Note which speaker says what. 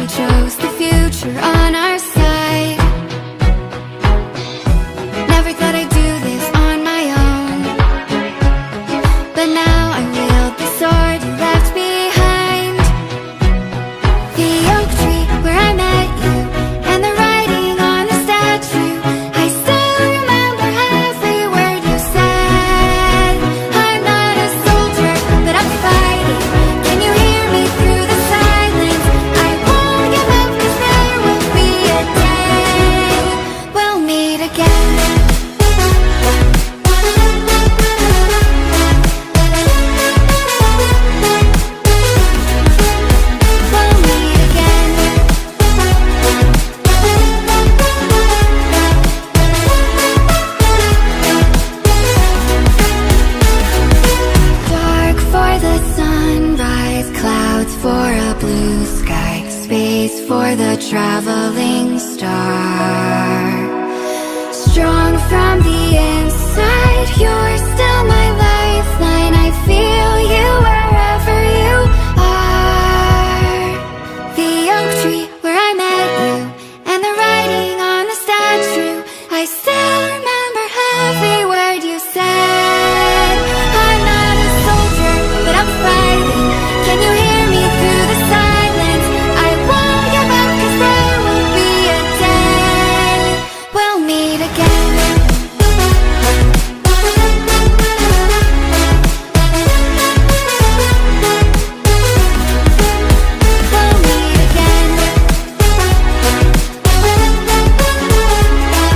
Speaker 1: chose the future on our side. Never thought I'd do this on my own, but now I wield the sword you left behind. The oak tree where I met you, and the writing on the statue, I still remember every word you said. I'm not a soldier, but I'm fighting. Can you hear me through the silence? I won't give up, 'cause there will be a day we'll meet again. We'll meet again. Dark for the sunrise, clouds for a blue sky, space for the traveling star.